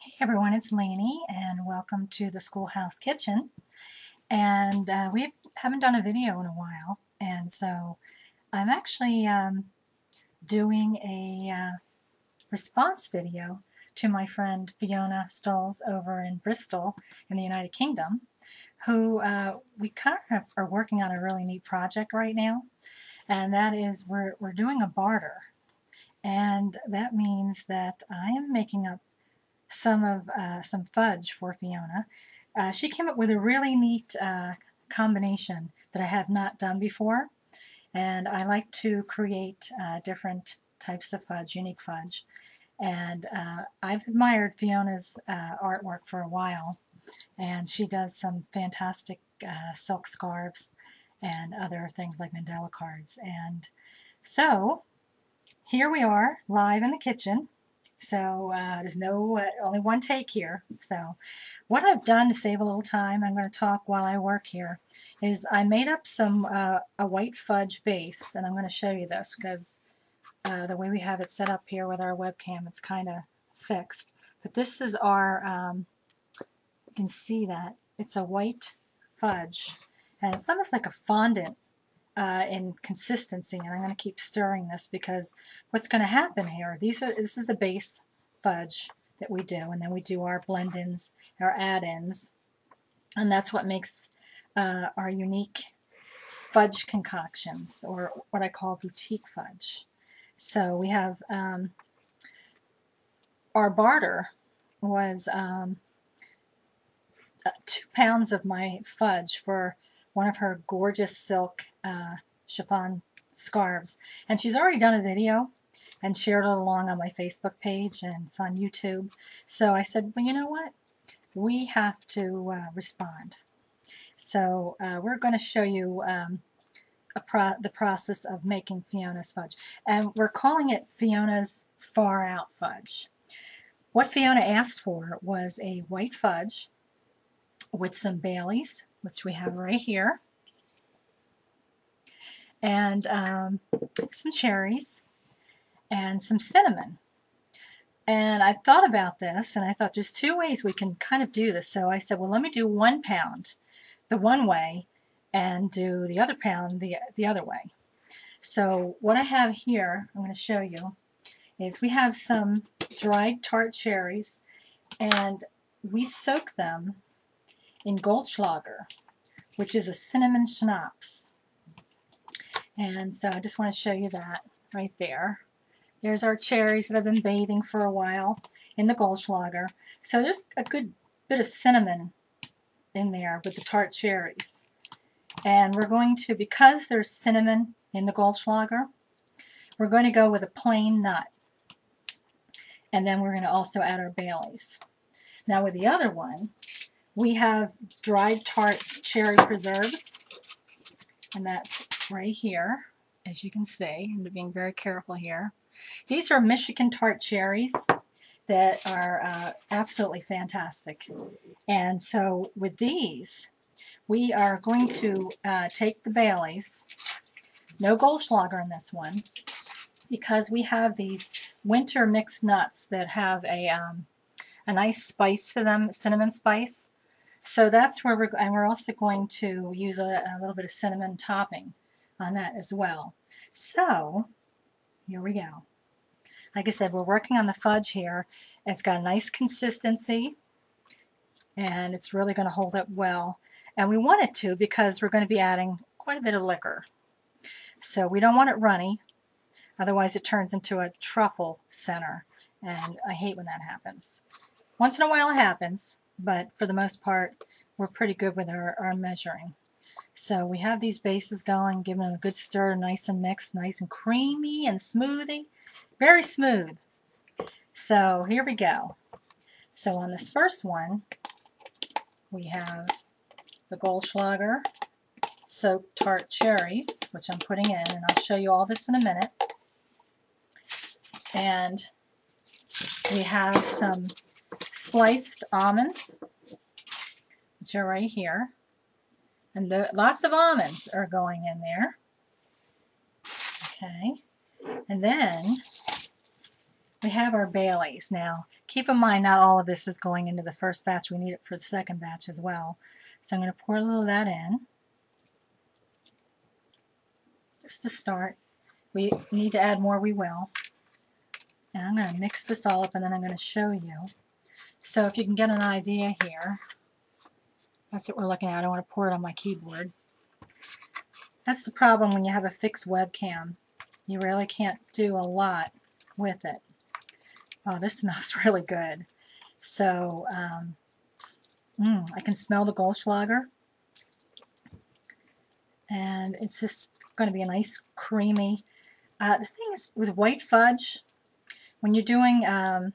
Hey everyone, it's Laney and welcome to the Schoolhouse Kitchen. And we haven't done a video in a while, and so I'm actually doing a response video to my friend Fiona Stolls over in Bristol in the United Kingdom, who we kind of are working on a really neat project right now, and that is we're doing a barter. And that means that I am making up some fudge for Fiona. She came up with a really neat combination that I have not done before, and I like to create different types of fudge, unique fudge. And I've admired Fiona's artwork for a while, and she does some fantastic silk scarves and other things like mandala cards. And so here we are live in the kitchen. So there's only one take here. So what I've done to save a little time, I'm going to talk while I work here, is I made up a white fudge base, and I'm going to show you this because the way we have it set up here with our webcam, it's kind of fixed. But this is our, you can see that it's a white fudge, and it's almost like a fondant in consistency, and I'm going to keep stirring this because what's going to happen here, this is the base fudge that we do, and then we do our blend-ins, our add-ins, and that's what makes our unique fudge concoctions, or what I call boutique fudge. So we have our barter was 2 pounds of my fudge for one of her gorgeous silk chiffon scarves, and she's already done a video and shared it along on my Facebook page, and it's on YouTube. So I said, well, you know what, we have to respond. So we're going to show you the process of making Fiona's fudge, and we're calling it Fiona's Far Out Fudge. What Fiona asked for was a white fudge with some Baileys, which we have right here, and some cherries and some cinnamon. And I thought about this, and I thought there's 2 ways we can kind of do this. So I said, well, let me do 1 pound the one way and do the other pound the other way. So what I have here, I'm going to show you, is we have some dried tart cherries, and we soak them in Goldschlager, which is a cinnamon schnapps. And so I just want to show you that right there. There's our cherries that have been bathing for a while in the Goldschlager. So there's a good bit of cinnamon in there with the tart cherries. And we're going to, because there's cinnamon in the Goldschlager, we're going to go with a plain nut. And then we're going to also add our Baileys. Now with the other one, we have dried tart cherry preserves, and that's right here, as you can see. I'm being very careful here. These are Michigan tart cherries that are absolutely fantastic. And so with these, we are going to take the Baileys, no Goldschlager in this one, because we have these winter mixed nuts that have a nice spice to them, cinnamon spice. So that's where we're also going to use a little bit of cinnamon topping on that as well. So here we go. Like I said, we're working on the fudge here. It's got a nice consistency, and it's really going to hold up well. And we want it to because we're going to be adding quite a bit of liquor. So we don't want it runny, otherwise it turns into a truffle center, and I hate when that happens. Once in a while it happens, but for the most part, we're pretty good with our measuring. So we have these bases going, giving them a good stir, nice and mixed, nice and creamy and smoothie, very smooth. So here we go. So on this first one, we have the Goldschlager soaked tart cherries, which I'm putting in, and I'll show you all this in a minute. And we have some sliced almonds, which are right here, and lots of almonds are going in there. Okay, and then we have our Baileys. Now Keep in mind, not all of this is going into the first batch. We need it for the second batch as well. So I'm going to pour a little of that in, just to start. We need to add more, we will. And I'm going to mix this all up, and then I'm going to show you. So if you can get an idea here, that's what we're looking at. I want to pour it on my keyboard. That's the problem when you have a fixed webcam. You really can't do a lot with it. Oh, this smells really good. So I can smell the Goldschlager. And it's just going to be a nice creamy. The thing is, with white fudge, when you're doing a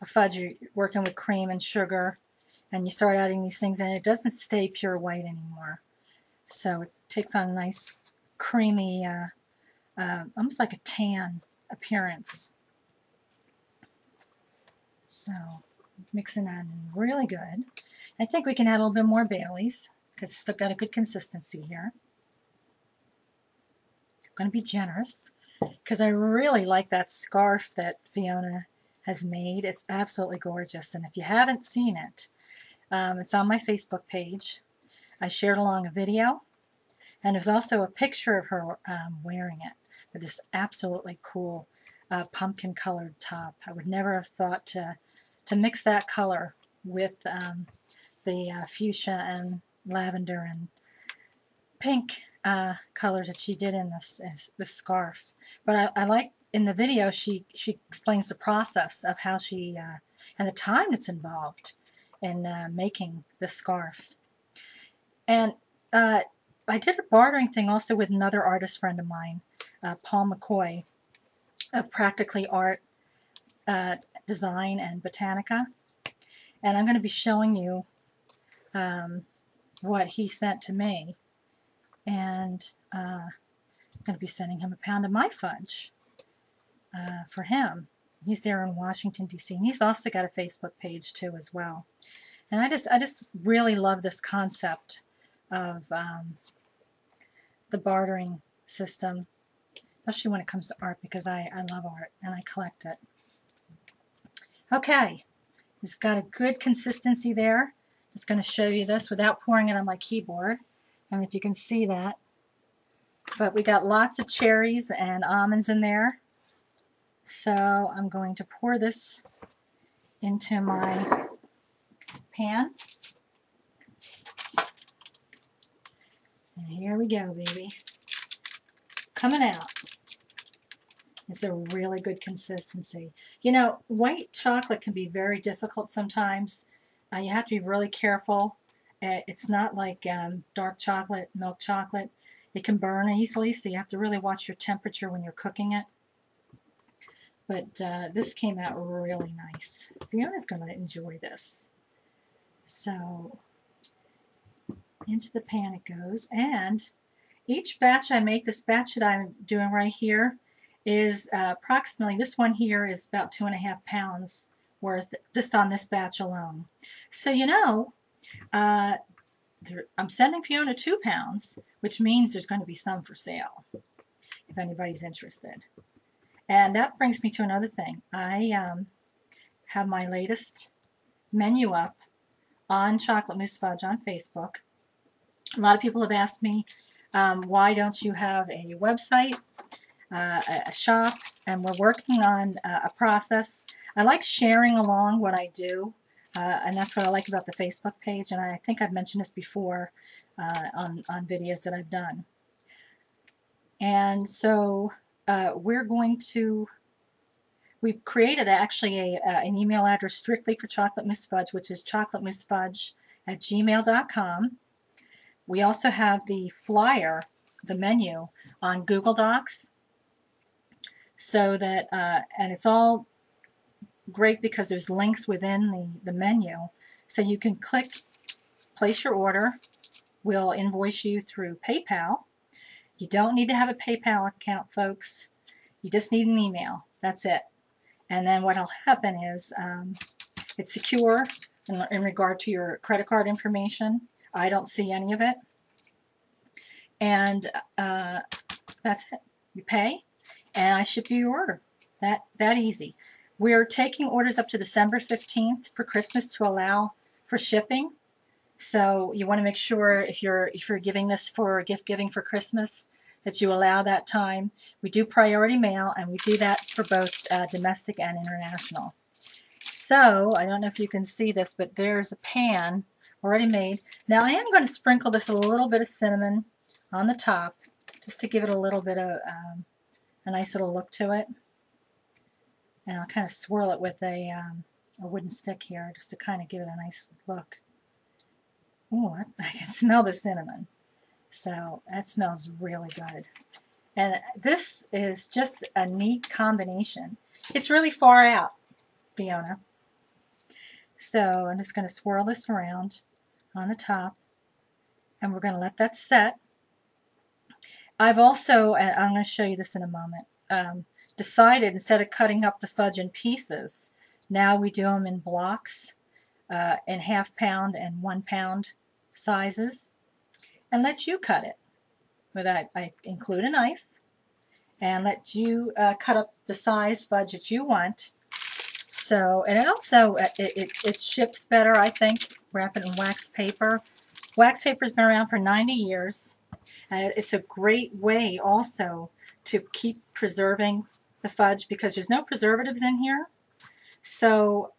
fudge, you're working with cream and sugar, and you start adding these things in, it doesn't stay pure white anymore. So it takes on a nice creamy, almost like a tan appearance. So mixing that in really good. I think we can add a little bit more Bailey's because it's still got a good consistency here. I'm going to be generous because I really like that scarf that Fiona has made. It's absolutely gorgeous, and if you haven't seen it, it's on my Facebook page. I shared along a video, and there's also a picture of her wearing it with this absolutely cool pumpkin colored top. I would never have thought to mix that color with the fuchsia and lavender and pink colors that she did in this scarf. But I like in the video she explains the process of how she and the time that's involved in making the scarf. And I did a bartering thing also with another artist friend of mine, Paul McCoy of Practically Art Design and Botanica, and I'm going to be showing you what he sent to me, and I'm going to be sending him a pound of my fudge for him. He's there in Washington, D.C., and he's also got a Facebook page too as well. And I just really love this concept of the bartering system, especially when it comes to art, because I love art and I collect it. Okay, it's got a good consistency there. Just going to show you this without pouring it on my keyboard, and if you can see that. But we got lots of cherries and almonds in there. So I'm going to pour this into my pan. And here we go, baby. Coming out. It's a really good consistency. You know, white chocolate can be very difficult sometimes. You have to be really careful. It's not like dark chocolate, milk chocolate. It can burn easily, so you have to really watch your temperature when you're cooking it. But this came out really nice. Fiona's going to enjoy this. So into the pan it goes, and each batch I make, this batch that I'm doing right here, is approximately, this one here is about 2.5 pounds worth just on this batch alone. So you know, I'm sending Fiona 2 pounds, which means there's going to be some for sale if anybody's interested. And that brings me to another thing. I have my latest menu up on Chocolate Moose Fudge on Facebook. A lot of people have asked me, why don't you have a website, a shop, and we're working on a process. I like sharing along what I do, and that's what I like about the Facebook page, and I think I've mentioned this before on videos that I've done. And so we've created actually an email address strictly for Chocolate Moose Fudge, which is chocolatemoosefudge@gmail.com. We also have the flyer, the menu, on Google Docs, so that, and it's all great because there's links within the menu, so you can click, place your order. We'll invoice you through PayPal. You don't need to have a PayPal account, folks. You just need an email. That's it. And then what will happen is it's secure in regard to your credit card information. I don't see any of it. And that's it. You pay, and I ship you your order. That easy. We're taking orders up to December 15th for Christmas to allow for shipping. So you want to make sure if you're giving this for gift giving for Christmas that you allow that time. We do priority mail, and we do that for both domestic and international. So I don't know if you can see this, but there's a pan already made. Now I am going to sprinkle this a little bit of cinnamon on the top just to give it a little bit of a nice little look to it. And I'll kind of swirl it with a wooden stick here just to kind of give it a nice look. Ooh, I can smell the cinnamon. So that smells really good. And this is just a neat combination. It's really far out, Fiona. So I'm just going to swirl this around on the top, and we're going to let that set. I've also, and I'm going to show you this in a moment, decided instead of cutting up the fudge in pieces, now we do them in blocks in ½ pound and 1 pound sizes, and let you cut it. With that, I include a knife and let you cut up the size fudge that you want. So, and it also it ships better, I think. Wrap it in wax paper. Wax paper's been around for 90 years. It's a great way also to keep preserving the fudge because there's no preservatives in here. So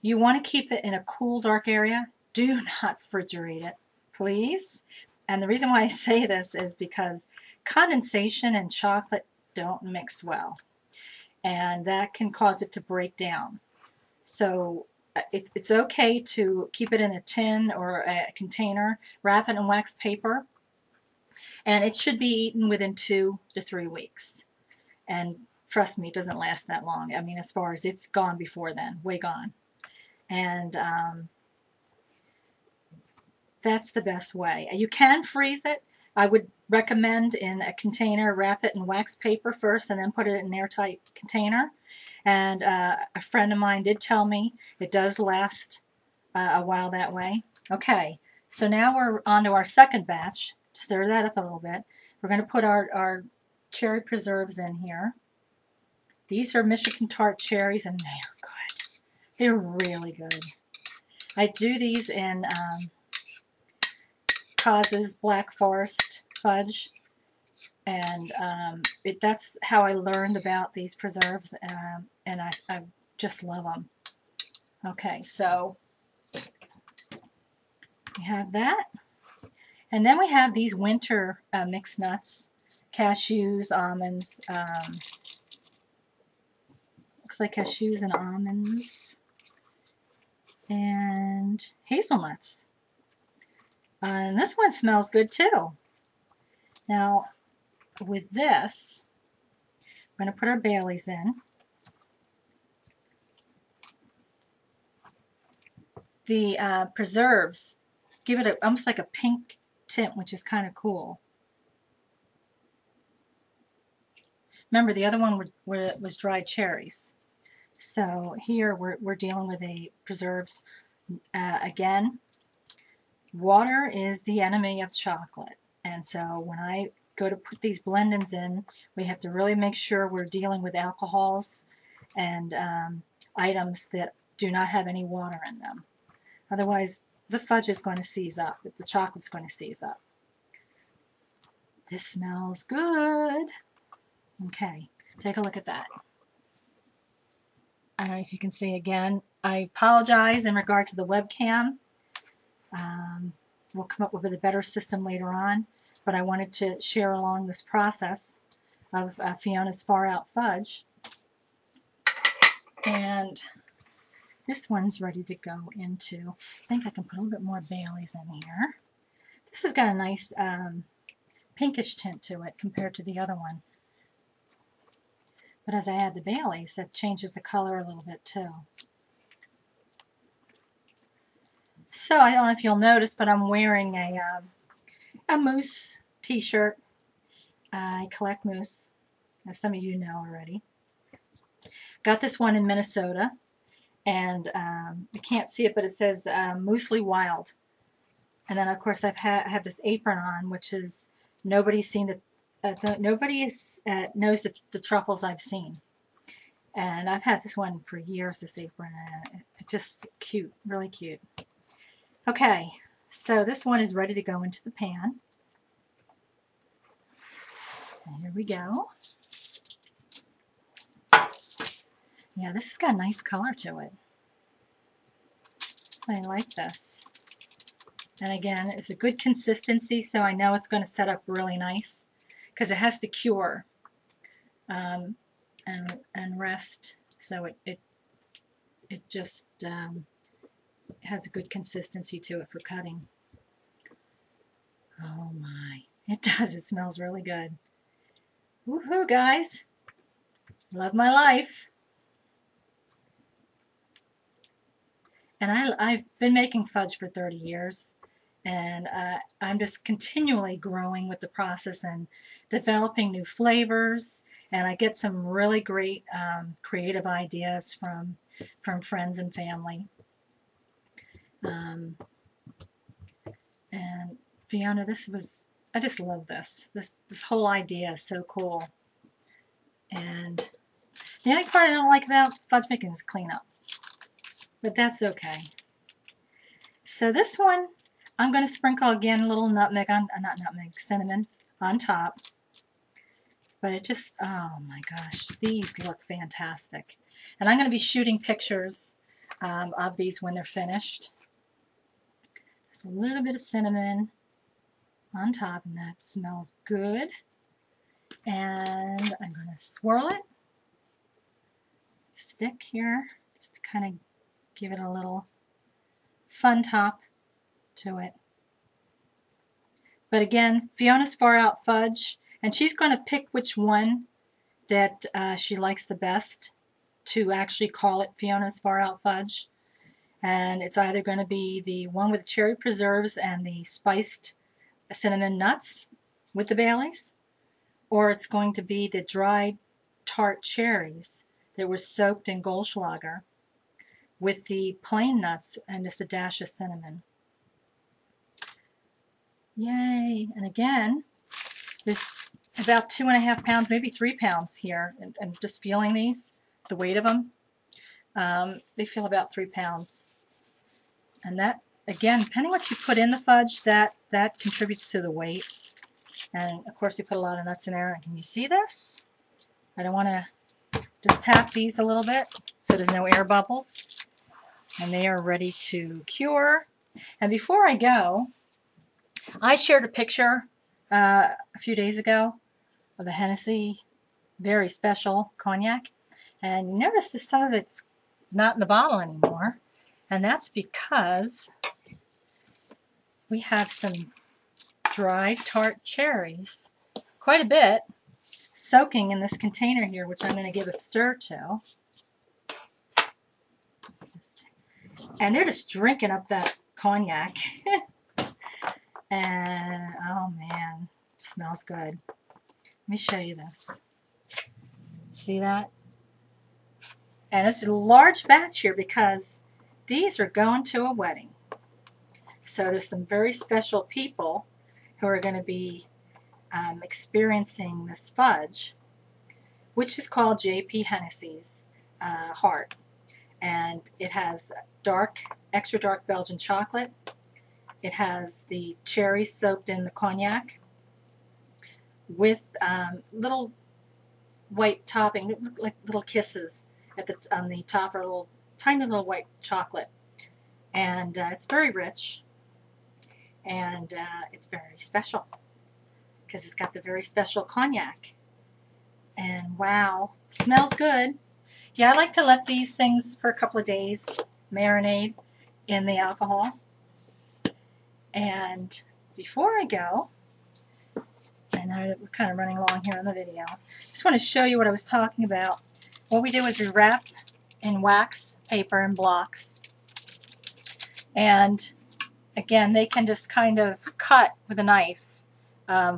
you want to keep it in a cool, dark area. Do not refrigerate it, please. And the reason why I say this is because condensation and chocolate don't mix well, and that can cause it to break down. So it's okay to keep it in a tin or a container, wrap it in wax paper, and it should be eaten within 2 to 3 weeks. And trust me, it doesn't last that long. I mean, as far as it's gone before then, way gone. And that's the best way. You can freeze it. I would recommend in a container, wrap it in wax paper first and then put it in an airtight container. And a friend of mine did tell me it does last a while that way. Okay, so now we're on to our second batch. Stir that up a little bit. We're going to put our cherry preserves in here. These are Michigan tart cherries, and they're good. They're really good. I do these in Cause's Black Forest fudge, and that's how I learned about these preserves, and I just love them. Okay, so we have that, and then we have these winter mixed nuts, cashews, almonds, looks like cashews and almonds, and hazelnuts. And this one smells good too. Now, with this, we're going to put our Baileys in. The preserves give it almost like a pink tint, which is kind of cool. Remember, the other one was dried cherries. So here we're dealing with a preserves again. Water is the enemy of chocolate, and so when I go to put these blend-ins in, we have to really make sure we're dealing with alcohols and items that do not have any water in them. Otherwise, the fudge is going to seize up. The chocolate's going to seize up. This smells good. Okay, take a look at that. I don't know if you can see again. I apologize in regard to the webcam. We'll come up with a better system later on, but I wanted to share along this process of Fiona's Far Out Fudge. And this one's ready to go into, I think I can put a little bit more Baileys in here. This has got a nice pinkish tint to it compared to the other one. But as I add the Baileys, that changes the color a little bit too. So I don't know if you'll notice, but I'm wearing a Moose t-shirt. I collect Moose, as some of you know already. Got this one in Minnesota, and I can't see it, but it says Moosely Wild. And then of course I have this apron on, which is nobody's seen nobody knows the truffles I've seen. And I've had this one for years, this apron, and it's just cute, really cute. Okay, so this one is ready to go into the pan. And here we go. Yeah, this has got a nice color to it. I like this. And again, it's a good consistency, so I know it's going to set up really nice because it has to cure and rest, so it just has a good consistency to it for cutting. Oh my, it does. It smells really good. Woohoo, guys! Love my life. And I've been making fudge for 30 years, and I'm just continually growing with the process and developing new flavors, and I get some really great creative ideas from friends and family. And Fiona, I just love this. This whole idea is so cool. And the only part I don't like about fudge making is cleanup. But that's okay. So this one, I'm going to sprinkle again a little nutmeg on, not nutmeg, cinnamon on top. But it just, oh my gosh, these look fantastic. And I'm going to be shooting pictures of these when they're finished. Just a little bit of cinnamon on top, and that smells good. And I'm going to swirl it. Stick here, just to kind of give it a little fun top to it. But again, Fiona's Far Out Fudge, and she's going to pick which one that she likes the best to actually call it Fiona's Far Out Fudge. And it's either going to be the one with the cherry preserves and the spiced cinnamon nuts with the Baileys, or it's going to be the dried tart cherries that were soaked in Goldschlager with the plain nuts and just a dash of cinnamon. Yay! And again, there's about 2.5 pounds, maybe 3 pounds here, and just feeling these, the weight of them, they feel about 3 pounds. And that, again, depending what you put in the fudge, that contributes to the weight. And of course, you put a lot of nuts in there. And can you see this? I don't want to just tap these a little bit so there's no air bubbles. And they are ready to cure. And before I go, I shared a picture a few days ago of the Hennessy very special cognac. And notice that some of it's not in the bottle anymore. And that's because we have some dried tart cherries, quite a bit, soaking in this container here, which I'm going to give a stir to. And they're just drinking up that cognac. And, oh man, it smells good. Let me show you this. See that? And it's a large batch here because these are going to a wedding. So there's some very special people who are going to be experiencing this fudge, which is called J.P. Hennessy's Heart. And it has extra dark Belgian chocolate. It has the cherries soaked in the cognac with little white topping, like little kisses on the top, are tiny little white chocolate. And it's very rich, and it's very special because it's got the very special cognac. And wow, smells good. Yeah, I like to let these things for a couple of days marinate in the alcohol. And before I go, and we're kind of running along here on the video, I just want to show you what I was talking about. What we do is we wrap in wax paper in blocks. And again, they can just kind of cut with a knife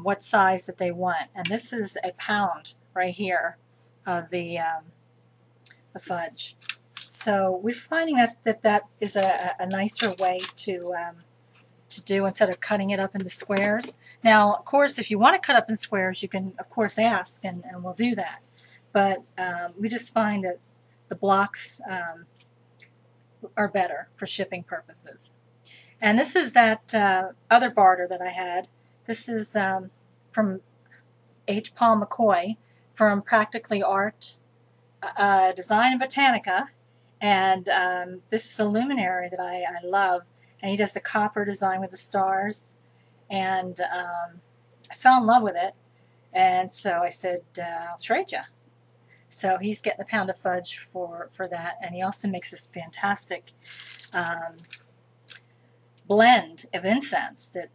what size that they want. And this is a pound right here of the fudge. So we're finding that is a nicer way to do instead of cutting it up into squares. Now, of course, if you want to cut up in squares, you can, of course, ask, and we'll do that. but we just find that the blocks are better for shipping purposes. And this is that other barter that I had. This is from H. Paul McCoy from Practically Art Design and Botanica. And this is a luminary that I love. And he does the copper design with the stars. And I fell in love with it. And so I said, I'll trade you. So he's getting a pound of fudge for that. And he also makes this fantastic blend of incense that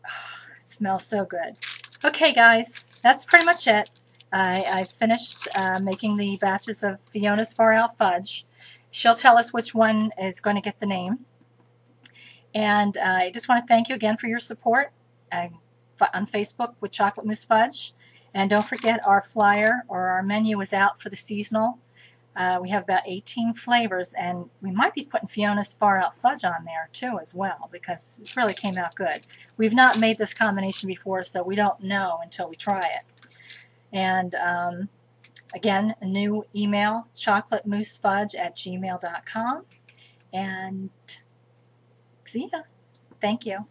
smells so good. Okay, guys, that's pretty much it. I finished making the batches of Fiona's Far Out Fudge. She'll tell us which one is going to get the name. And I just want to thank you again for your support on Facebook with Chocolate Moose Fudge. And don't forget our flyer or our menu is out for the seasonal. We have about 18 flavors, and we might be putting Fiona's Far Out Fudge on there too as well, because it really came out good. We've not made this combination before, so we don't know until we try it. And again, a new email, chocolatemoosefudge@gmail.com. And see ya. Thank you.